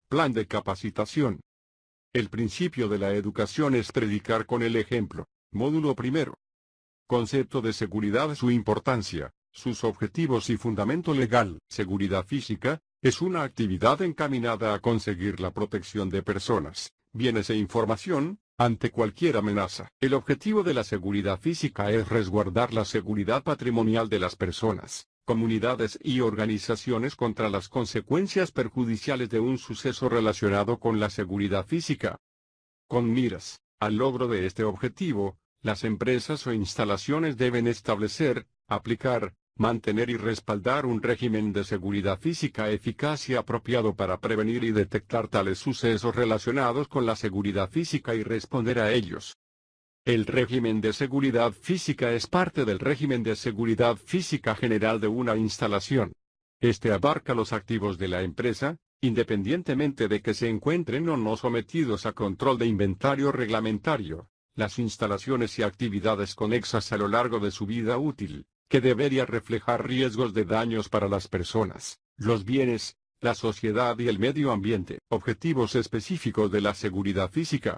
Plan de capacitación. El principio de la educación es predicar con el ejemplo. Módulo primero. Concepto de seguridad, su importancia, sus objetivos y fundamento legal. Seguridad física es una actividad encaminada a conseguir la protección de personas, bienes e información ante cualquier amenaza. El objetivo de la seguridad física es resguardar la seguridad patrimonial de las personas, comunidades y organizaciones contra las consecuencias perjudiciales de un suceso relacionado con la seguridad física. Con miras al logro de este objetivo, las empresas o instalaciones deben establecer, aplicar, mantener y respaldar un régimen de seguridad física eficaz y apropiado para prevenir y detectar tales sucesos relacionados con la seguridad física y responder a ellos. El régimen de seguridad física es parte del régimen de seguridad física general de una instalación. Este abarca los activos de la empresa, independientemente de que se encuentren o no sometidos a control de inventario reglamentario, las instalaciones y actividades conexas a lo largo de su vida útil, que debería reflejar riesgos de daños para las personas, los bienes, la sociedad y el medio ambiente. Objetivos específicos de la seguridad física.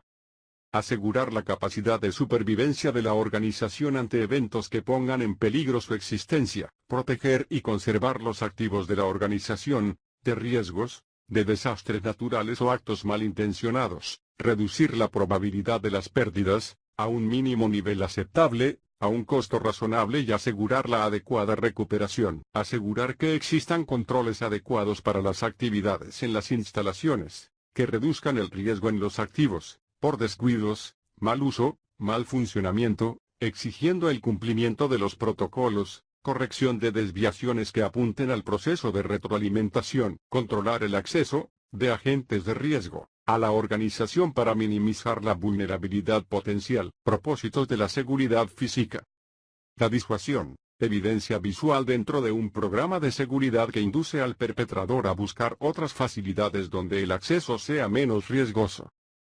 Asegurar la capacidad de supervivencia de la organización ante eventos que pongan en peligro su existencia. Proteger y conservar los activos de la organización, de riesgos, de desastres naturales o actos malintencionados. Reducir la probabilidad de las pérdidas, a un mínimo nivel aceptable, a un costo razonable y asegurar la adecuada recuperación. Asegurar que existan controles adecuados para las actividades en las instalaciones, que reduzcan el riesgo en los activos, por descuidos, mal uso, mal funcionamiento, exigiendo el cumplimiento de los protocolos, corrección de desviaciones que apunten al proceso de retroalimentación. Controlar el acceso, de agentes de riesgo, a la organización para minimizar la vulnerabilidad potencial. Propósitos de la seguridad física. La disuasión, evidencia visual dentro de un programa de seguridad que induce al perpetrador a buscar otras facilidades donde el acceso sea menos riesgoso.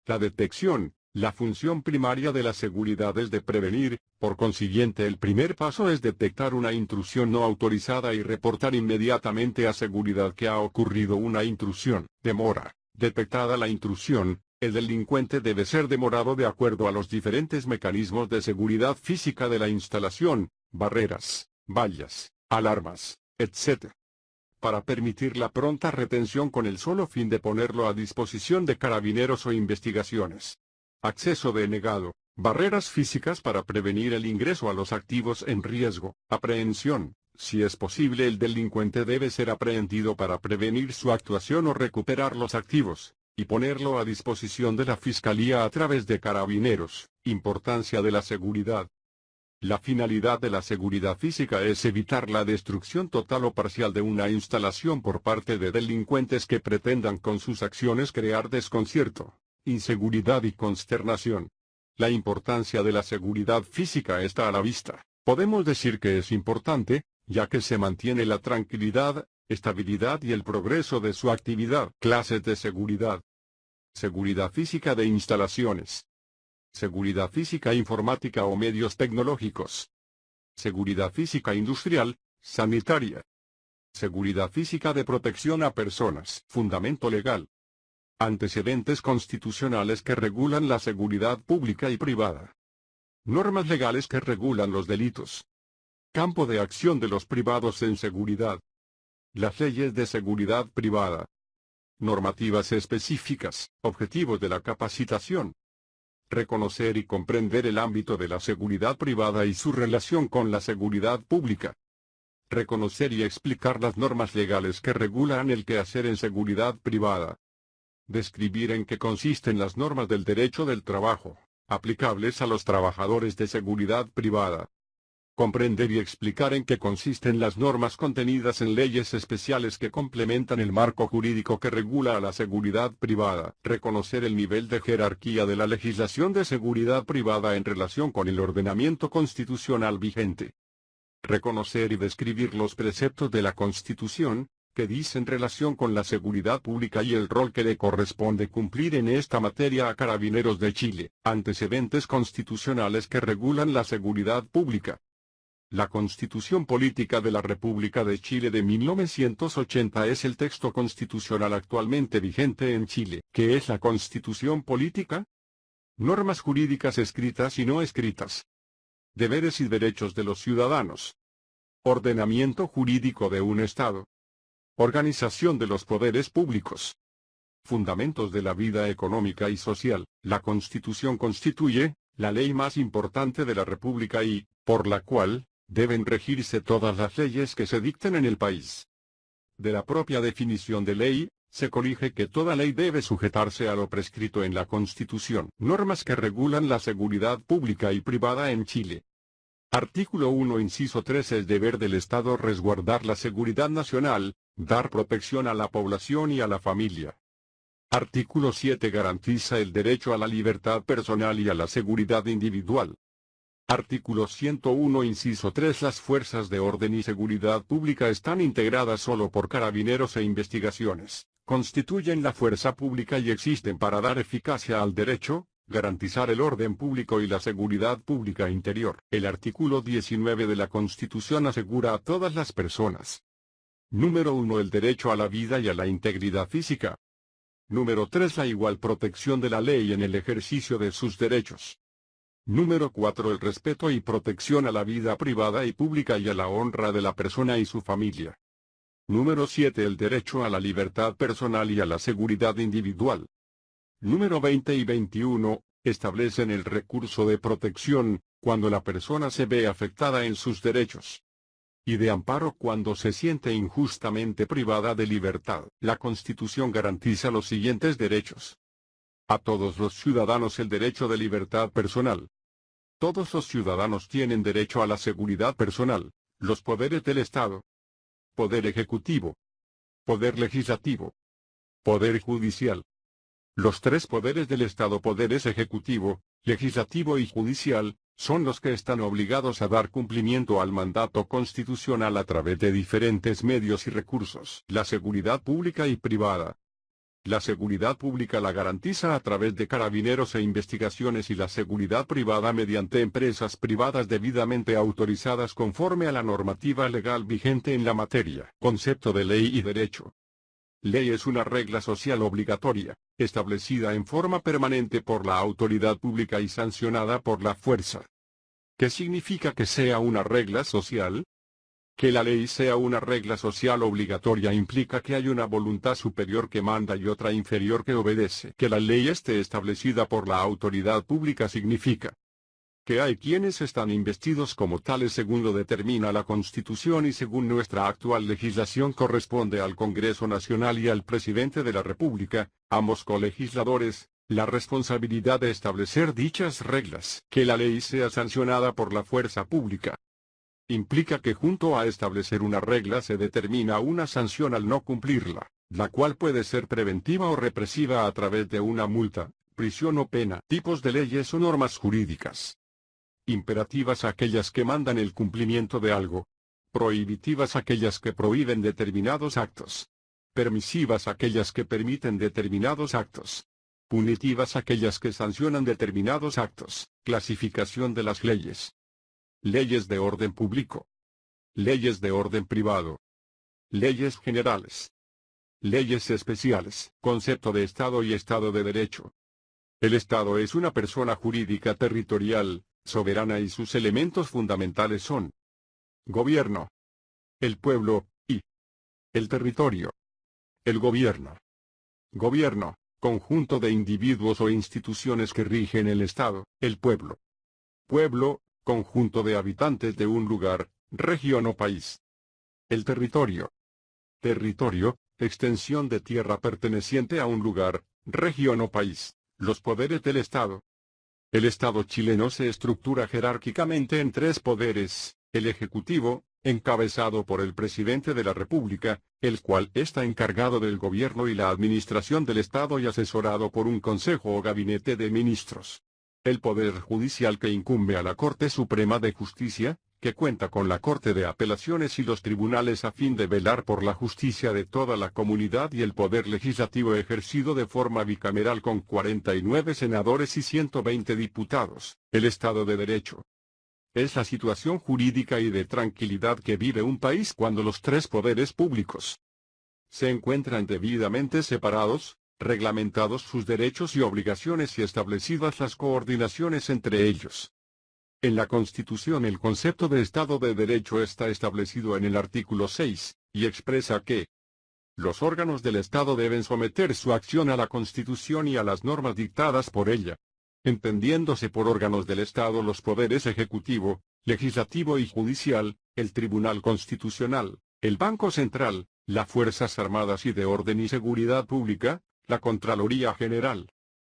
La detección, la función primaria de la seguridad es de prevenir, por consiguiente el primer paso es detectar una intrusión no autorizada y reportar inmediatamente a seguridad que ha ocurrido una intrusión. Demora. Detectada la intrusión, el delincuente debe ser demorado de acuerdo a los diferentes mecanismos de seguridad física de la instalación, barreras, vallas, alarmas, etc. Para permitir la pronta retención con el solo fin de ponerlo a disposición de carabineros o investigaciones. Acceso denegado, barreras físicas para prevenir el ingreso a los activos en riesgo. Aprehensión. Si es posible, el delincuente debe ser aprehendido para prevenir su actuación o recuperar los activos, y ponerlo a disposición de la Fiscalía a través de carabineros. Importancia de la seguridad. La finalidad de la seguridad física es evitar la destrucción total o parcial de una instalación por parte de delincuentes que pretendan con sus acciones crear desconcierto, inseguridad y consternación. La importancia de la seguridad física está a la vista. Podemos decir que es importante, ya que se mantiene la tranquilidad, estabilidad y el progreso de su actividad. Clases de seguridad. Seguridad física de instalaciones. Seguridad física informática o medios tecnológicos. Seguridad física industrial, sanitaria. Seguridad física de protección a personas. Fundamento legal. Antecedentes constitucionales que regulan la seguridad pública y privada. Normas legales que regulan los delitos. Campo de acción de los privados en seguridad. Las leyes de seguridad privada. Normativas específicas. Objetivos de la capacitación. Reconocer y comprender el ámbito de la seguridad privada y su relación con la seguridad pública. Reconocer y explicar las normas legales que regulan el quehacer en seguridad privada. Describir en qué consisten las normas del derecho del trabajo, aplicables a los trabajadores de seguridad privada. Comprender y explicar en qué consisten las normas contenidas en leyes especiales que complementan el marco jurídico que regula a la seguridad privada. Reconocer el nivel de jerarquía de la legislación de seguridad privada en relación con el ordenamiento constitucional vigente. Reconocer y describir los preceptos de la Constitución, que dicen relación con la seguridad pública y el rol que le corresponde cumplir en esta materia a Carabineros de Chile. Antecedentes constitucionales que regulan la seguridad pública. La Constitución Política de la República de Chile de 1980 es el texto constitucional actualmente vigente en Chile. ¿Qué es la Constitución Política? Normas jurídicas escritas y no escritas. Deberes y derechos de los ciudadanos. Ordenamiento jurídico de un Estado. Organización de los poderes públicos. Fundamentos de la vida económica y social. La Constitución constituye la ley más importante de la República y, por la cual, deben regirse todas las leyes que se dicten en el país. De la propia definición de ley, se colige que toda ley debe sujetarse a lo prescrito en la Constitución. Normas que regulan la seguridad pública y privada en Chile. Artículo 1, inciso 3. Es deber del Estado resguardar la seguridad nacional, dar protección a la población y a la familia. Artículo 7. Garantiza el derecho a la libertad personal y a la seguridad individual. Artículo 101, inciso 3. Las fuerzas de orden y seguridad pública están integradas solo por carabineros e investigaciones, constituyen la fuerza pública y existen para dar eficacia al derecho, garantizar el orden público y la seguridad pública interior. El artículo 19 de la Constitución asegura a todas las personas. Número 1. El derecho a la vida y a la integridad física. Número 3. La igual protección de la ley en el ejercicio de sus derechos. Número 4. El respeto y protección a la vida privada y pública y a la honra de la persona y su familia. Número 7. El derecho a la libertad personal y a la seguridad individual. Número 20 y 21. Establecen el recurso de protección, cuando la persona se ve afectada en sus derechos. Y de amparo cuando se siente injustamente privada de libertad. La Constitución garantiza los siguientes derechos. A todos los ciudadanos el derecho de libertad personal. Todos los ciudadanos tienen derecho a la seguridad personal. Los poderes del Estado. Poder ejecutivo. Poder legislativo. Poder judicial. Los tres poderes del Estado, poderes ejecutivo, legislativo y judicial, son los que están obligados a dar cumplimiento al mandato constitucional a través de diferentes medios y recursos. La seguridad pública y privada. La seguridad pública la garantiza a través de carabineros e investigaciones y la seguridad privada mediante empresas privadas debidamente autorizadas conforme a la normativa legal vigente en la materia. Concepto de ley y derecho. Ley es una regla social obligatoria, establecida en forma permanente por la autoridad pública y sancionada por la fuerza. ¿Qué significa que sea una regla social? Que la ley sea una regla social obligatoria implica que hay una voluntad superior que manda y otra inferior que obedece. Que la ley esté establecida por la autoridad pública significa que hay quienes están investidos como tales según lo determina la Constitución y según nuestra actual legislación corresponde al Congreso Nacional y al Presidente de la República, ambos colegisladores, la responsabilidad de establecer dichas reglas. Que la ley sea sancionada por la fuerza pública implica que junto a establecer una regla se determina una sanción al no cumplirla, la cual puede ser preventiva o represiva a través de una multa, prisión o pena. Tipos de leyes o normas jurídicas. Imperativas aquellas que mandan el cumplimiento de algo. Prohibitivas aquellas que prohíben determinados actos. Permisivas aquellas que permiten determinados actos. Punitivas aquellas que sancionan determinados actos. Clasificación de las leyes. Leyes de orden público. Leyes de orden privado. Leyes generales. Leyes especiales. Concepto de Estado y Estado de Derecho. El Estado es una persona jurídica territorial, soberana y sus elementos fundamentales son gobierno, el pueblo, y el territorio. El gobierno. Gobierno, conjunto de individuos o instituciones que rigen el Estado. El pueblo. Pueblo, conjunto de habitantes de un lugar, región o país. El territorio. Territorio, extensión de tierra perteneciente a un lugar, región o país. Los poderes del Estado. El Estado chileno se estructura jerárquicamente en tres poderes: el Ejecutivo, encabezado por el Presidente de la República, el cual está encargado del gobierno y la administración del Estado y asesorado por un Consejo o Gabinete de Ministros. El Poder Judicial que incumbe a la Corte Suprema de Justicia, que cuenta con la Corte de Apelaciones y los tribunales a fin de velar por la justicia de toda la comunidad, y el Poder Legislativo ejercido de forma bicameral con 49 senadores y 120 diputados. El Estado de Derecho. es la situación jurídica y de tranquilidad que vive un país cuando los tres poderes públicos se encuentran debidamente separados, reglamentados sus derechos y obligaciones y establecidas las coordinaciones entre ellos. En la Constitución el concepto de Estado de Derecho está establecido en el artículo 6, y expresa que los órganos del Estado deben someter su acción a la Constitución y a las normas dictadas por ella, entendiéndose por órganos del Estado los poderes ejecutivo, legislativo y judicial, el Tribunal Constitucional, el Banco Central, las Fuerzas Armadas y de Orden y Seguridad Pública, la Contraloría General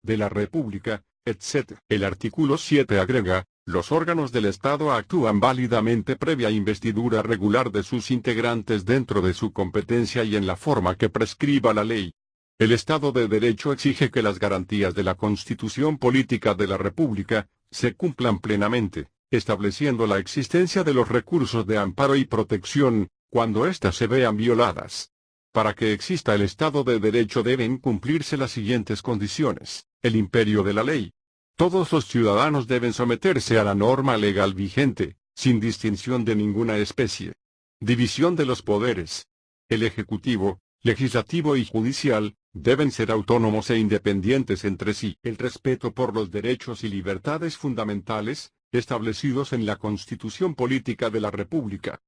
de la República, etc. El artículo 7 agrega: los órganos del Estado actúan válidamente previa investidura regular de sus integrantes dentro de su competencia y en la forma que prescriba la ley. El Estado de Derecho exige que las garantías de la Constitución Política de la República se cumplan plenamente, estableciendo la existencia de los recursos de amparo y protección, cuando éstas se vean violadas. Para que exista el Estado de Derecho deben cumplirse las siguientes condiciones: el imperio de la ley. Todos los ciudadanos deben someterse a la norma legal vigente, sin distinción de ninguna especie. División de los poderes. El Ejecutivo, Legislativo y Judicial deben ser autónomos e independientes entre sí. El respeto por los derechos y libertades fundamentales, establecidos en la Constitución Política de la República.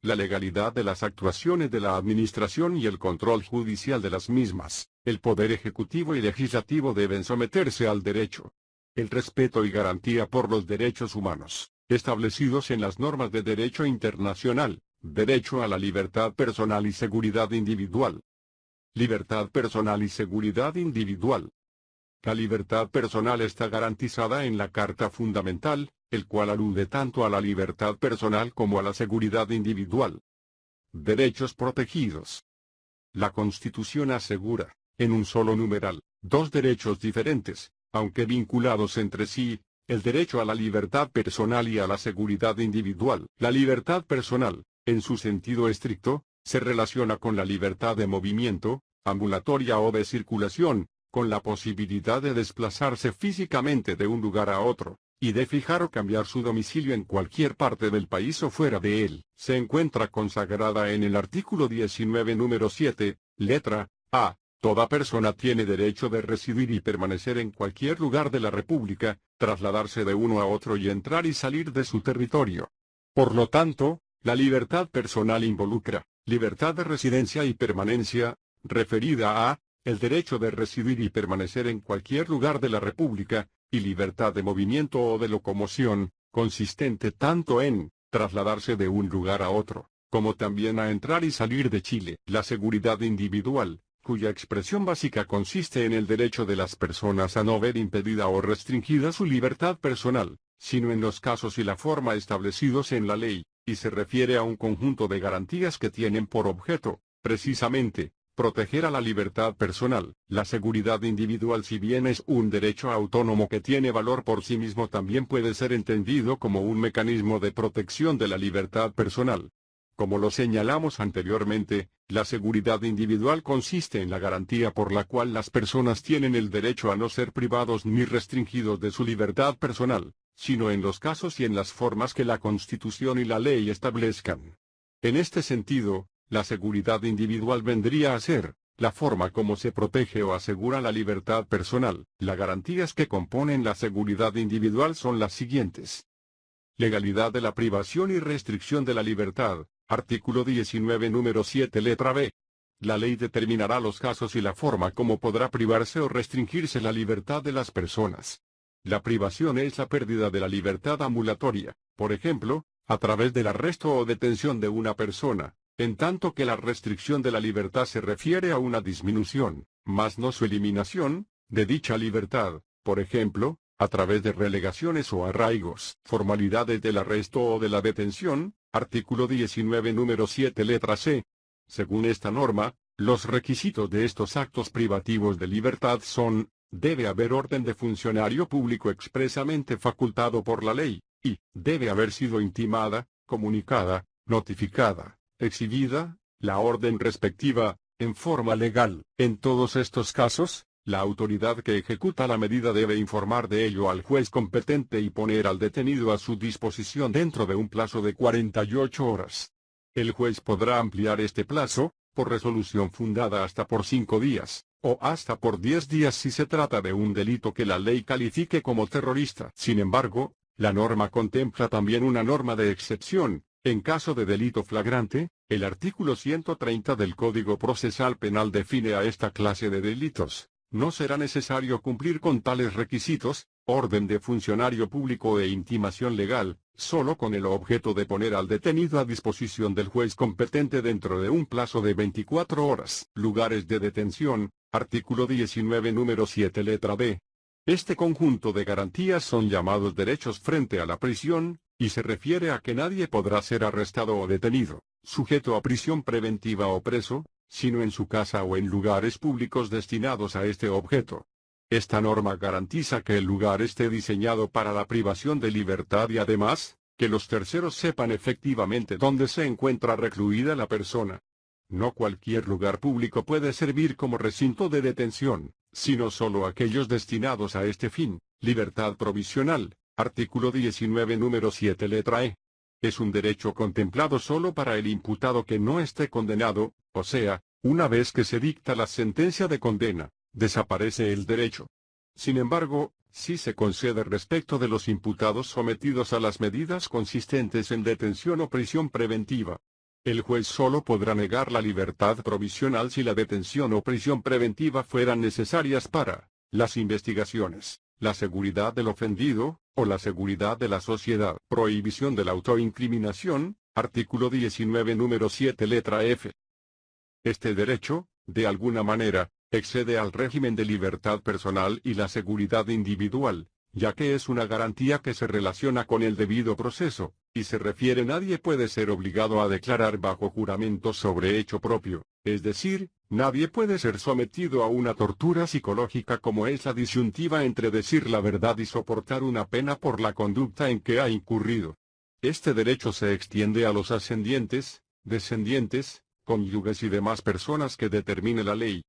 La legalidad de las actuaciones de la Administración y el control judicial de las mismas. El Poder Ejecutivo y Legislativo deben someterse al derecho. El respeto y garantía por los derechos humanos, establecidos en las normas de derecho internacional, derecho a la libertad personal y seguridad individual. Libertad personal y seguridad individual. La libertad personal está garantizada en la Carta Fundamental, el cual alude tanto a la libertad personal como a la seguridad individual. Derechos protegidos. La Constitución asegura, en un solo numeral, dos derechos diferentes, aunque vinculados entre sí, el derecho a la libertad personal y a la seguridad individual. La libertad personal, en su sentido estricto, se relaciona con la libertad de movimiento, ambulatoria o de circulación, con la posibilidad de desplazarse físicamente de un lugar a otro, y de fijar o cambiar su domicilio en cualquier parte del país o fuera de él. Se encuentra consagrada en el artículo 19 número 7, letra A. Toda persona tiene derecho de residir y permanecer en cualquier lugar de la República, trasladarse de uno a otro y entrar y salir de su territorio. Por lo tanto, la libertad personal involucra libertad de residencia y permanencia, referida a el derecho de residir y permanecer en cualquier lugar de la República, y libertad de movimiento o de locomoción, consistente tanto en trasladarse de un lugar a otro, como también a entrar y salir de Chile. La seguridad individual, cuya expresión básica consiste en el derecho de las personas a no ver impedida o restringida su libertad personal, sino en los casos y la forma establecidos en la ley, y se refiere a un conjunto de garantías que tienen por objeto, precisamente, proteger a la libertad personal. La seguridad individual, si bien es un derecho autónomo que tiene valor por sí mismo, también puede ser entendido como un mecanismo de protección de la libertad personal. Como lo señalamos anteriormente, la seguridad individual consiste en la garantía por la cual las personas tienen el derecho a no ser privados ni restringidos de su libertad personal, sino en los casos y en las formas que la Constitución y la ley establezcan. En este sentido, la seguridad individual vendría a ser la forma como se protege o asegura la libertad personal. Las garantías que componen la seguridad individual son las siguientes. Legalidad de la privación y restricción de la libertad. Artículo 19 número 7 letra B. La ley determinará los casos y la forma como podrá privarse o restringirse la libertad de las personas. La privación es la pérdida de la libertad ambulatoria, por ejemplo, a través del arresto o detención de una persona, en tanto que la restricción de la libertad se refiere a una disminución, mas no su eliminación, de dicha libertad, por ejemplo, a través de relegaciones o arraigos. Formalidades del arresto o de la detención. Artículo 19 número 7 letra C. Según esta norma, los requisitos de estos actos privativos de libertad son: debe haber orden de funcionario público expresamente facultado por la ley, y debe haber sido intimada, comunicada, notificada, exhibida, la orden respectiva, en forma legal. En todos estos casos, La autoridad que ejecuta la medida debe informar de ello al juez competente y poner al detenido a su disposición dentro de un plazo de 48 horas. El juez podrá ampliar este plazo, por resolución fundada hasta por 5 días, o hasta por 10 días si se trata de un delito que la ley califique como terrorista. Sin embargo, la norma contempla también una norma de excepción. En caso de delito flagrante, el artículo 130 del Código Procesal Penal define a esta clase de delitos. No será necesario cumplir con tales requisitos, orden de funcionario público e intimación legal, solo con el objeto de poner al detenido a disposición del juez competente dentro de un plazo de 24 horas. Lugares de detención, artículo 19 número 7 letra B. Este conjunto de garantías son llamados derechos frente a la prisión, y se refiere a que nadie podrá ser arrestado o detenido, sujeto a prisión preventiva o preso, sino en su casa o en lugares públicos destinados a este objeto. Esta norma garantiza que el lugar esté diseñado para la privación de libertad y además, que los terceros sepan efectivamente dónde se encuentra recluida la persona. No cualquier lugar público puede servir como recinto de detención, sino solo aquellos destinados a este fin. Libertad provisional, artículo 19 número 7 letra E. Es un derecho contemplado solo para el imputado que no esté condenado, o sea, una vez que se dicta la sentencia de condena, desaparece el derecho. Sin embargo, sí se concede respecto de los imputados sometidos a las medidas consistentes en detención o prisión preventiva. El juez solo podrá negar la libertad provisional si la detención o prisión preventiva fueran necesarias para las investigaciones, la seguridad del ofendido, o la seguridad de la sociedad. Prohibición de la autoincriminación, artículo 19 número 7 letra F. Este derecho, de alguna manera, excede al régimen de libertad personal y la seguridad individual, ya que es una garantía que se relaciona con el debido proceso, y se refiere nadie puede ser obligado a declarar bajo juramento sobre hecho propio, es decir, nadie puede ser sometido a una tortura psicológica como es la disyuntiva entre decir la verdad y soportar una pena por la conducta en que ha incurrido. Este derecho se extiende a los ascendientes, descendientes, cónyuges y demás personas que determine la ley.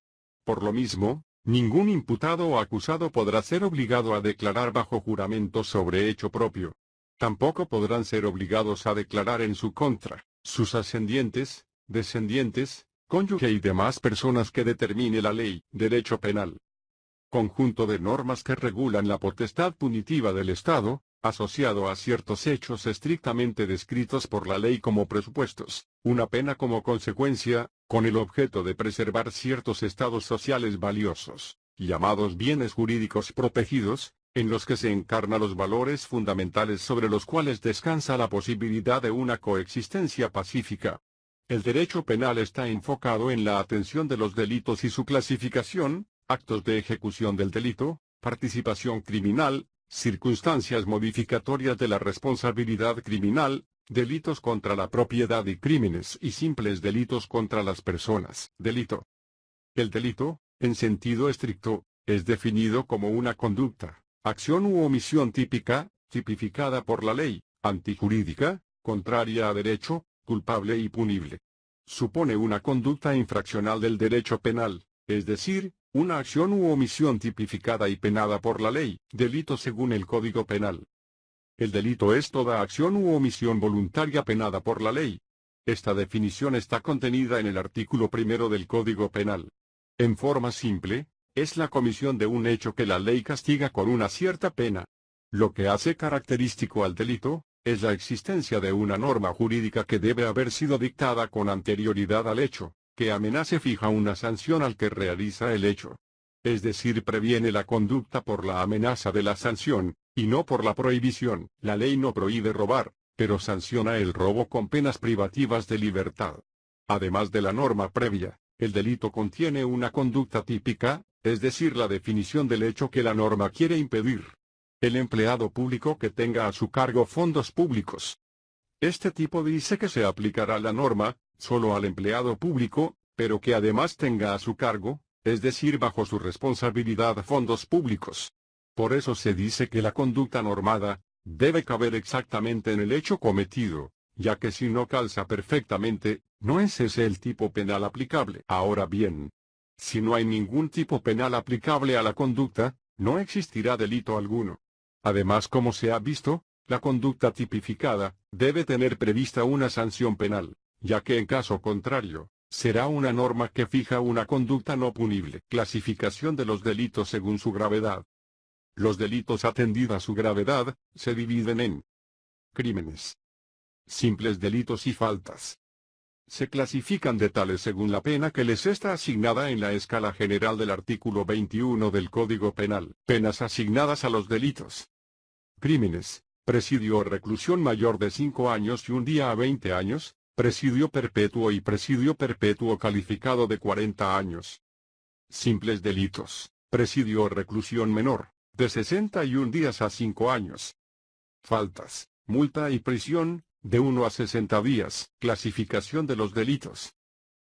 Por lo mismo, ningún imputado o acusado podrá ser obligado a declarar bajo juramento sobre hecho propio. Tampoco podrán ser obligados a declarar en su contra, sus ascendientes, descendientes, cónyuge y demás personas que determine la ley. Derecho penal. Conjunto de normas que regulan la potestad punitiva del Estado, asociado a ciertos hechos estrictamente descritos por la ley como presupuestos, una pena como consecuencia, con el objeto de preservar ciertos estados sociales valiosos, llamados bienes jurídicos protegidos, en los que se encarnan los valores fundamentales sobre los cuales descansa la posibilidad de una coexistencia pacífica. El derecho penal está enfocado en la atención de los delitos y su clasificación, actos de ejecución del delito, participación criminal, circunstancias modificatorias de la responsabilidad criminal, delitos contra la propiedad y crímenes y simples delitos contra las personas. Delito. El delito, en sentido estricto, es definido como una conducta, acción u omisión típica, tipificada por la ley, antijurídica, contraria a derecho, culpable y punible. Supone una conducta infraccional del derecho penal, es decir, una acción u omisión tipificada y penada por la ley. Delito según el Código Penal. El delito es toda acción u omisión voluntaria penada por la ley. Esta definición está contenida en el artículo 1 del Código Penal. En forma simple, es la comisión de un hecho que la ley castiga con una cierta pena. Lo que hace característico al delito, es la existencia de una norma jurídica que debe haber sido dictada con anterioridad al hecho, que amenace fija una sanción al que realiza el hecho. Es decir, previene la conducta por la amenaza de la sanción, y no por la prohibición. La ley no prohíbe robar, pero sanciona el robo con penas privativas de libertad. Además de la norma previa, el delito contiene una conducta típica, es decir, la definición del hecho que la norma quiere impedir. El empleado público que tenga a su cargo fondos públicos. Este tipo dice que se aplicará la norma, solo al empleado público, pero que además tenga a su cargo, es decir, bajo su responsabilidad fondos públicos. Por eso se dice que la conducta normada, debe caber exactamente en el hecho cometido, ya que si no calza perfectamente, no es ese el tipo penal aplicable. Ahora bien, Si no hay ningún tipo penal aplicable a la conducta, no existirá delito alguno. Además, como se ha visto, la conducta tipificada debe tener prevista una sanción penal, ya que en caso contrario, será una norma que fija una conducta no punible. Clasificación de los delitos según su gravedad. Los delitos atendida su gravedad, se dividen en crímenes, simples delitos y faltas. Se clasifican de tales según la pena que les está asignada en la escala general del artículo 21 del Código Penal. Penas asignadas a los delitos. Crímenes: presidio o reclusión mayor de 5 años y 1 día a 20 años, presidio perpetuo y presidio perpetuo calificado de 40 años. Simples delitos: presidio o reclusión menor, de 61 días a 5 años. Faltas: multa y prisión, de 1 a 60 días. Clasificación de los delitos.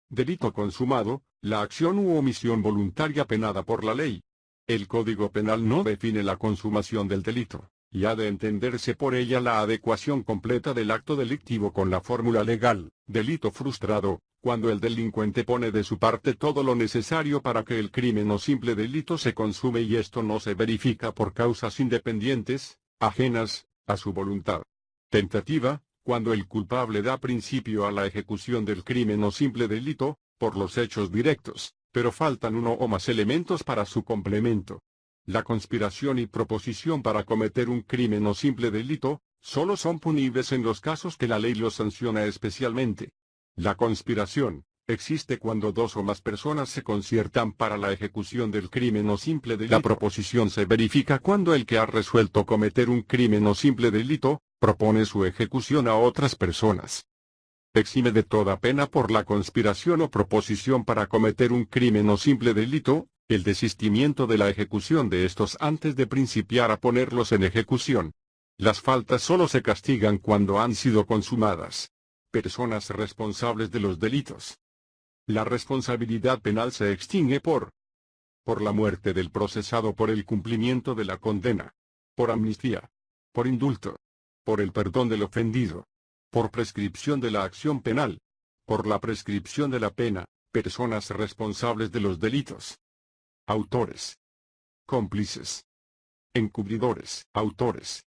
Delito consumado: la acción u omisión voluntaria penada por la ley. El Código Penal no define la consumación del delito, y ha de entenderse por ella la adecuación completa del acto delictivo con la fórmula legal. Delito frustrado: cuando el delincuente pone de su parte todo lo necesario para que el crimen o simple delito se consume y esto no se verifica por causas independientes, ajenas a su voluntad. Tentativa: cuando el culpable da principio a la ejecución del crimen o simple delito, por los hechos directos, pero faltan uno o más elementos para su complemento. La conspiración y proposición para cometer un crimen o simple delito, solo son punibles en los casos que la ley los sanciona especialmente. La conspiración existe cuando 2 o más personas se conciertan para la ejecución del crimen o simple delito. La proposición se verifica cuando el que ha resuelto cometer un crimen o simple delito, propone su ejecución a otras personas. Exime de toda pena por la conspiración o proposición para cometer un crimen o simple delito, el desistimiento de la ejecución de estos antes de principiar a ponerlos en ejecución. Las faltas solo se castigan cuando han sido consumadas. Personas responsables de los delitos. La responsabilidad penal se extingue por la muerte del procesado, por el cumplimiento de la condena, por amnistía, por indulto, por el perdón del ofendido, por prescripción de la acción penal, por la prescripción de la pena. Personas responsables de los delitos. Autores. Cómplices. Encubridores. Autores: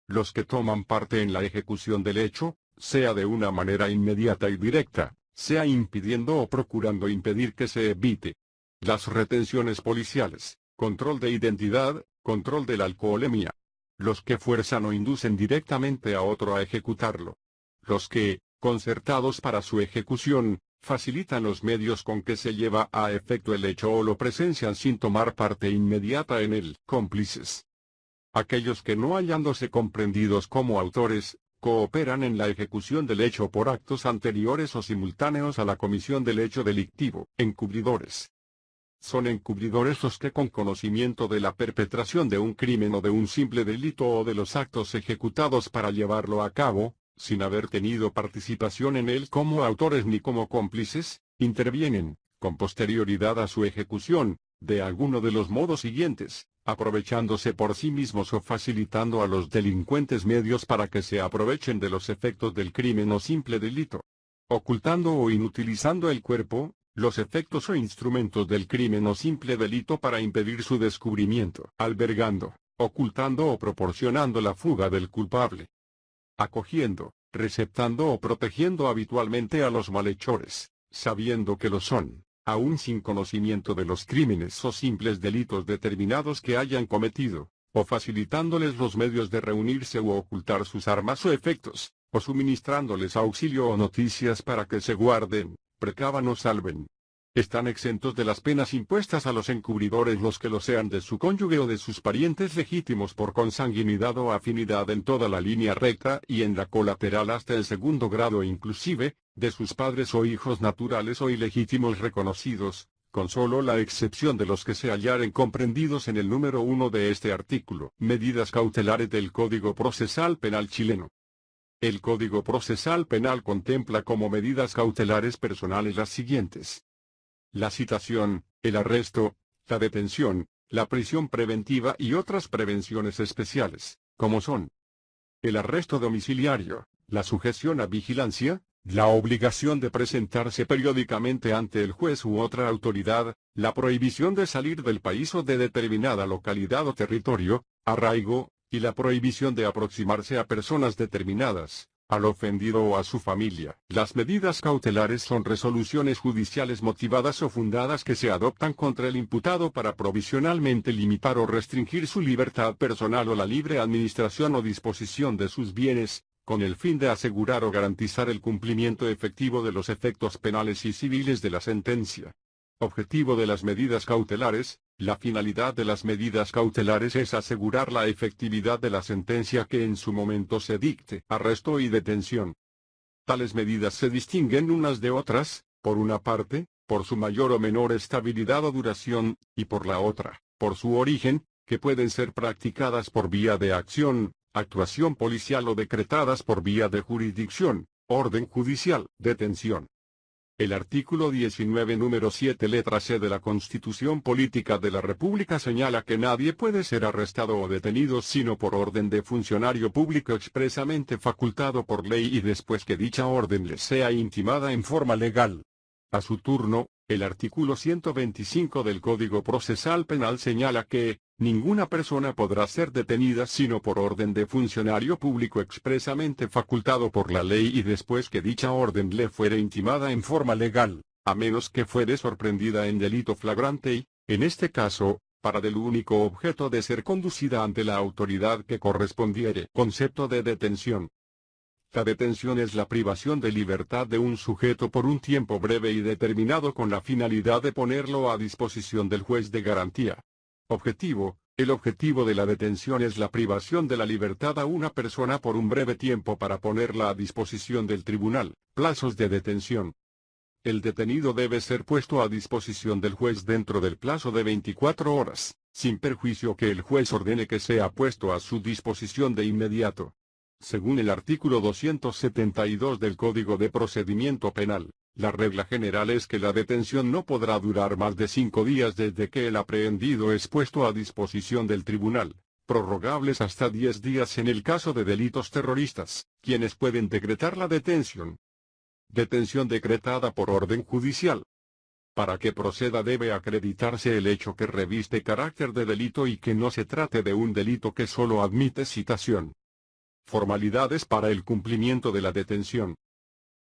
los que toman parte en la ejecución del hecho, sea de una manera inmediata y directa, sea impidiendo o procurando impedir que se evite. Las retenciones policiales, control de identidad, control de la alcoholemia. Los que fuerzan o inducen directamente a otro a ejecutarlo. Los que, concertados para su ejecución, facilitan los medios con que se lleva a efecto el hecho o lo presencian sin tomar parte inmediata en él. Cómplices: aquellos que, no hallándose comprendidos como autores, cooperan en la ejecución del hecho por actos anteriores o simultáneos a la comisión del hecho delictivo. Encubridores: son encubridores los que, con conocimiento de la perpetración de un crimen o de un simple delito o de los actos ejecutados para llevarlo a cabo, sin haber tenido participación en él como autores ni como cómplices, intervienen, con posterioridad a su ejecución, de alguno de los modos siguientes: aprovechándose por sí mismos o facilitando a los delincuentes medios para que se aprovechen de los efectos del crimen o simple delito; ocultando o inutilizando el cuerpo, los efectos o instrumentos del crimen o simple delito para impedir su descubrimiento; albergando, ocultando o proporcionando la fuga del culpable; acogiendo, receptando o protegiendo habitualmente a los malhechores, sabiendo que lo son, aún sin conocimiento de los crímenes o simples delitos determinados que hayan cometido, o facilitándoles los medios de reunirse u ocultar sus armas o efectos, o suministrándoles auxilio o noticias para que se guarden, precavan o salven. Están exentos de las penas impuestas a los encubridores los que lo sean de su cónyuge o de sus parientes legítimos por consanguinidad o afinidad en toda la línea recta y en la colateral hasta el segundo grado e inclusive, de sus padres o hijos naturales o ilegítimos reconocidos, con solo la excepción de los que se hallaren comprendidos en el número 1 de este artículo. Medidas cautelares del Código Procesal Penal chileno. El Código Procesal Penal contempla como medidas cautelares personales las siguientes: la citación, el arresto, la detención, la prisión preventiva y otras prevenciones especiales, como son el arresto domiciliario, la sujeción a vigilancia, la obligación de presentarse periódicamente ante el juez u otra autoridad, la prohibición de salir del país o de determinada localidad o territorio, arraigo, y la prohibición de aproximarse a personas determinadas, al ofendido o a su familia. Las medidas cautelares son resoluciones judiciales motivadas o fundadas que se adoptan contra el imputado para provisionalmente limitar o restringir su libertad personal o la libre administración o disposición de sus bienes, con el fin de asegurar o garantizar el cumplimiento efectivo de los efectos penales y civiles de la sentencia. Objetivo de las medidas cautelares. La finalidad de las medidas cautelares es asegurar la efectividad de la sentencia que en su momento se dicte. Arresto y detención. Tales medidas se distinguen unas de otras, por una parte, por su mayor o menor estabilidad o duración, y por la otra, por su origen, que pueden ser practicadas por vía de actuación policial o decretadas por vía de jurisdicción, orden judicial. Detención. El artículo 19 número 7 letra C de la Constitución Política de la República señala que nadie puede ser arrestado o detenido sino por orden de funcionario público expresamente facultado por ley y después que dicha orden le sea intimada en forma legal. A su turno, el artículo 125 del Código Procesal Penal señala que ninguna persona podrá ser detenida sino por orden de funcionario público expresamente facultado por la ley y después que dicha orden le fuere intimada en forma legal, a menos que fuere sorprendida en delito flagrante y, en este caso, para del único objeto de ser conducida ante la autoridad que correspondiere. Concepto de detención. La detención es la privación de libertad de un sujeto por un tiempo breve y determinado con la finalidad de ponerlo a disposición del juez de garantía. Objetivo. El objetivo de la detención es la privación de la libertad a una persona por un breve tiempo para ponerla a disposición del tribunal. Plazos de detención. El detenido debe ser puesto a disposición del juez dentro del plazo de 24 horas, sin perjuicio que el juez ordene que sea puesto a su disposición de inmediato. Según el artículo 272 del Código de Procedimiento Penal, la regla general es que la detención no podrá durar más de 5 días desde que el aprehendido es puesto a disposición del tribunal, prorrogables hasta 10 días en el caso de delitos terroristas, quienes pueden decretar la detención. Detención decretada por orden judicial. Para que proceda debe acreditarse el hecho que reviste carácter de delito y que no se trate de un delito que solo admite citación. Formalidades para el cumplimiento de la detención.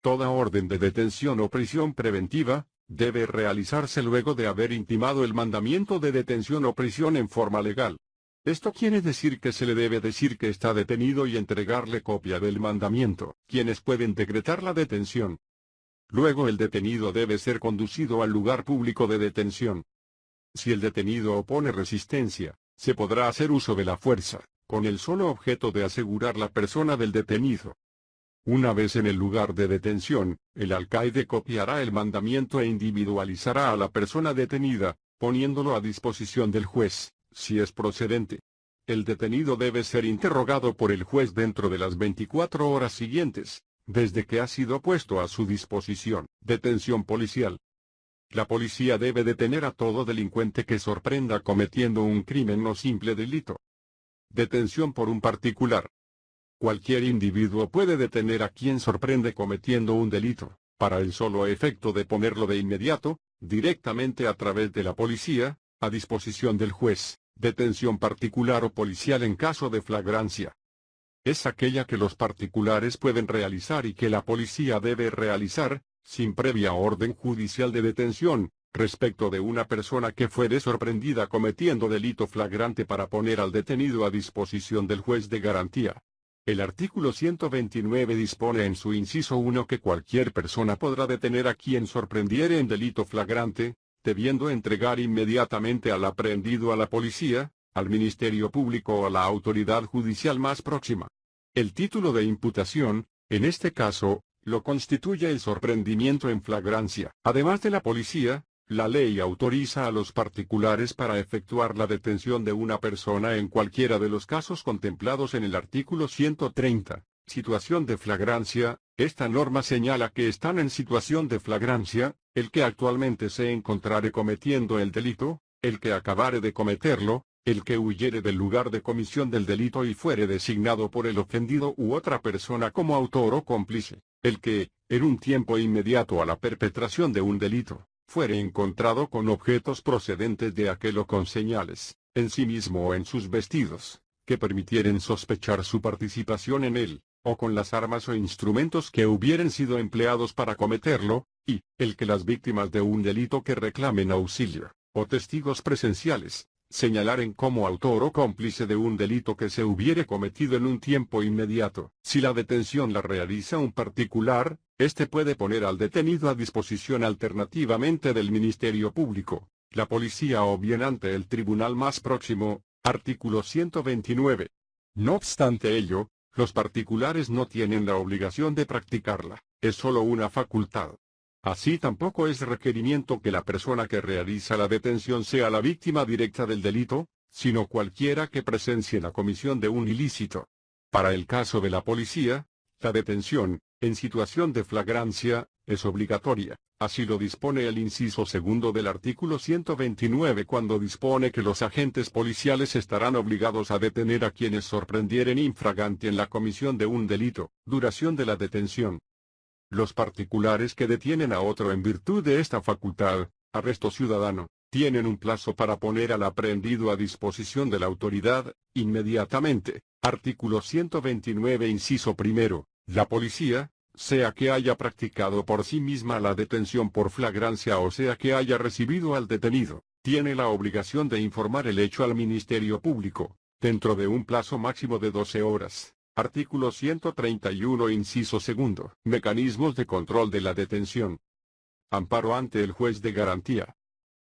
Toda orden de detención o prisión preventiva debe realizarse luego de haber intimado el mandamiento de detención o prisión en forma legal. Esto quiere decir que se le debe decir que está detenido y entregarle copia del mandamiento, quienes pueden decretar la detención. Luego el detenido debe ser conducido al lugar público de detención. Si el detenido opone resistencia, se podrá hacer uso de la fuerza, con el solo objeto de asegurar la persona del detenido. Una vez en el lugar de detención, el alcaide copiará el mandamiento e individualizará a la persona detenida, poniéndolo a disposición del juez, si es procedente. El detenido debe ser interrogado por el juez dentro de las 24 horas siguientes, desde que ha sido puesto a su disposición. Detención policial. La policía debe detener a todo delincuente que sorprenda cometiendo un crimen o simple delito. Detención por un particular. Cualquier individuo puede detener a quien sorprende cometiendo un delito, para el solo efecto de ponerlo de inmediato, directamente a través de la policía, a disposición del juez. Detención particular o policial en caso de flagrancia. Es aquella que los particulares pueden realizar y que la policía debe realizar, sin previa orden judicial de detención, respecto de una persona que fuere sorprendida cometiendo delito flagrante para poner al detenido a disposición del juez de garantía. El artículo 129 dispone en su inciso 1 que cualquier persona podrá detener a quien sorprendiere en delito flagrante, debiendo entregar inmediatamente al aprehendido a la policía, al Ministerio Público o a la autoridad judicial más próxima. El título de imputación, en este caso, lo constituye el sorprendimiento en flagrancia. Además de la policía, la ley autoriza a los particulares para efectuar la detención de una persona en cualquiera de los casos contemplados en el artículo 130. Situación de flagrancia. Esta norma señala que están en situación de flagrancia, el que actualmente se encontrare cometiendo el delito, el que acabare de cometerlo, El que huyere del lugar de comisión del delito y fuere designado por el ofendido u otra persona como autor o cómplice. El que, en un tiempo inmediato a la perpetración de un delito, fuere encontrado con objetos procedentes de aquel o con señales, en sí mismo o en sus vestidos, que permitieren sospechar su participación en él, o con las armas o instrumentos que hubieren sido empleados para cometerlo, y, el que las víctimas de un delito que reclamen auxilio, o testigos presenciales, señalaren como autor o cómplice de un delito que se hubiere cometido en un tiempo inmediato. Si la detención la realiza un particular, éste puede poner al detenido a disposición alternativamente del Ministerio Público, la policía o bien ante el tribunal más próximo, artículo 129. No obstante ello, los particulares no tienen la obligación de practicarla, es solo una facultad. Así tampoco es requerimiento que la persona que realiza la detención sea la víctima directa del delito, sino cualquiera que presencie la comisión de un ilícito. Para el caso de la policía, la detención, en situación de flagrancia, es obligatoria, así lo dispone el inciso segundo del artículo 129 cuando dispone que los agentes policiales estarán obligados a detener a quienes sorprendieren infraganti en la comisión de un delito. Duración de la detención. Los particulares que detienen a otro en virtud de esta facultad, arresto ciudadano, tienen un plazo para poner al aprehendido a disposición de la autoridad, inmediatamente. Artículo 129 inciso primero. La policía, sea que haya practicado por sí misma la detención por flagrancia o sea que haya recibido al detenido, tiene la obligación de informar el hecho al Ministerio Público, dentro de un plazo máximo de 12 horas. Artículo 131 inciso segundo. Mecanismos de control de la detención. Amparo ante el juez de garantía.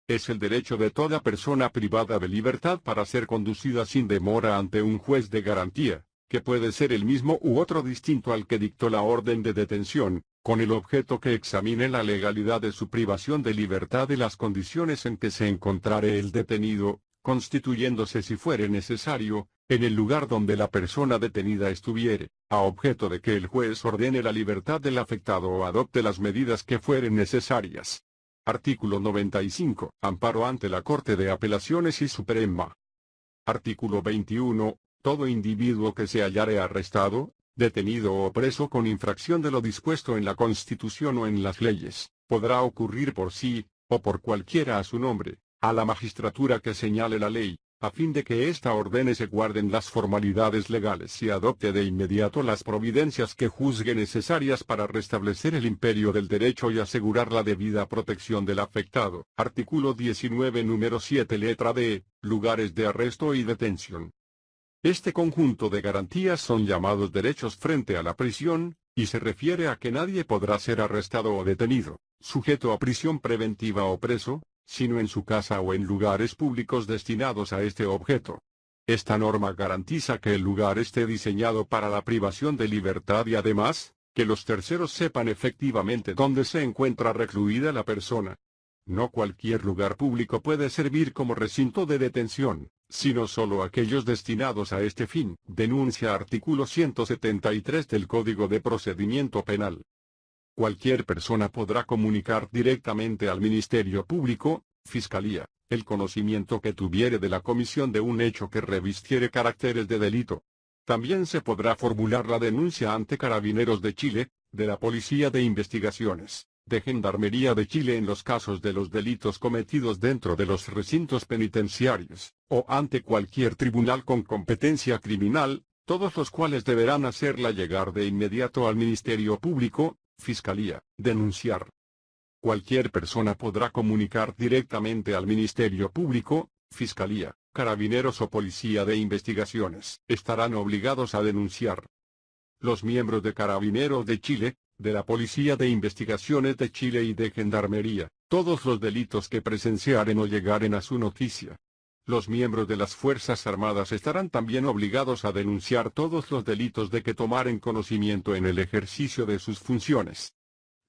Es el derecho de toda persona privada de libertad para ser conducida sin demora ante un juez de garantía, que puede ser el mismo u otro distinto al que dictó la orden de detención, con el objeto que examine la legalidad de su privación de libertad y las condiciones en que se encontrare el detenido, constituyéndose si fuere necesario, en el lugar donde la persona detenida estuviere, a objeto de que el juez ordene la libertad del afectado o adopte las medidas que fueren necesarias. Artículo 95. Amparo ante la Corte de Apelaciones y Suprema. Artículo 21. Todo individuo que se hallare arrestado, detenido o preso con infracción de lo dispuesto en la Constitución o en las leyes, podrá ocurrir por sí, o por cualquiera a su nombre, a la magistratura que señale la ley, a fin de que ésta ordene se guarden las formalidades legales y adopte de inmediato las providencias que juzgue necesarias para restablecer el imperio del derecho y asegurar la debida protección del afectado. Artículo 19 número 7 letra D. Lugares de arresto y detención. Este conjunto de garantías son llamados derechos frente a la prisión, y se refiere a que nadie podrá ser arrestado o detenido, sujeto a prisión preventiva o preso, sino en su casa o en lugares públicos destinados a este objeto. Esta norma garantiza que el lugar esté diseñado para la privación de libertad y además, que los terceros sepan efectivamente dónde se encuentra recluida la persona. No cualquier lugar público puede servir como recinto de detención, sino solo aquellos destinados a este fin. Denuncia artículo 173 del Código de Procedimiento Penal. Cualquier persona podrá comunicar directamente al Ministerio Público, Fiscalía, el conocimiento que tuviere de la comisión de un hecho que revistiere caracteres de delito. También se podrá formular la denuncia ante Carabineros de Chile, de la Policía de Investigaciones, de Gendarmería de Chile en los casos de los delitos cometidos dentro de los recintos penitenciarios, o ante cualquier tribunal con competencia criminal, todos los cuales deberán hacerla llegar de inmediato al Ministerio Público, Fiscalía. Denunciar. Cualquier persona podrá comunicar directamente al Ministerio Público, Fiscalía, Carabineros o Policía de Investigaciones. Estarán obligados a denunciar. Los miembros de Carabineros de Chile, de la Policía de Investigaciones de Chile y de Gendarmería, todos los delitos que presenciaren o llegaren a su noticia. Los miembros de las Fuerzas Armadas estarán también obligados a denunciar todos los delitos de que tomaren conocimiento en el ejercicio de sus funciones.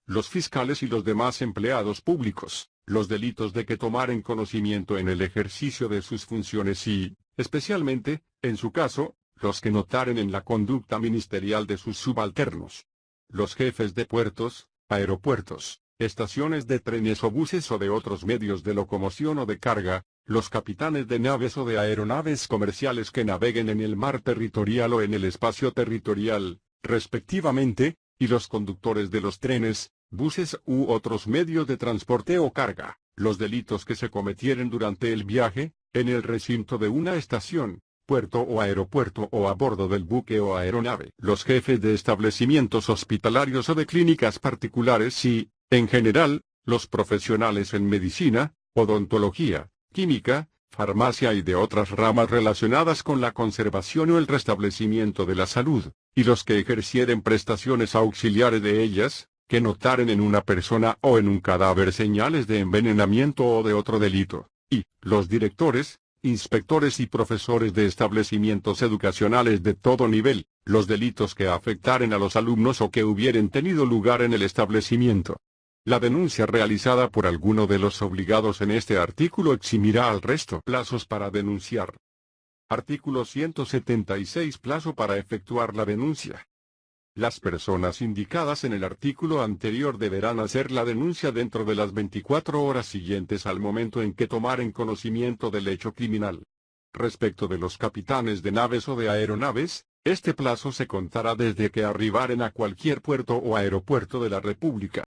Los fiscales y los demás empleados públicos, los delitos de que tomaren conocimiento en el ejercicio de sus funciones y, especialmente, en su caso, los que notaren en la conducta ministerial de sus subalternos. Los jefes de puertos, aeropuertos, estaciones de trenes o buses o de otros medios de locomoción o de carga, los capitanes de naves o de aeronaves comerciales que naveguen en el mar territorial o en el espacio territorial, respectivamente, y los conductores de los trenes, buses u otros medios de transporte o carga, los delitos que se cometieren durante el viaje, en el recinto de una estación, puerto o aeropuerto o a bordo del buque o aeronave. Los jefes de establecimientos hospitalarios o de clínicas particulares y, en general, los profesionales en medicina, odontología, química, farmacia y de otras ramas relacionadas con la conservación o el restablecimiento de la salud, y los que ejercieren prestaciones auxiliares de ellas, que notaren en una persona o en un cadáver señales de envenenamiento o de otro delito, y los directores, inspectores y profesores de establecimientos educacionales de todo nivel, los delitos que afectaren a los alumnos o que hubieren tenido lugar en el establecimiento. La denuncia realizada por alguno de los obligados en este artículo eximirá al resto. Plazos para denunciar. Artículo 176. Plazo para efectuar la denuncia. Las personas indicadas en el artículo anterior deberán hacer la denuncia dentro de las 24 horas siguientes al momento en que tomaren conocimiento del hecho criminal. Respecto de los capitanes de naves o de aeronaves, este plazo se contará desde que arribaren a cualquier puerto o aeropuerto de la República.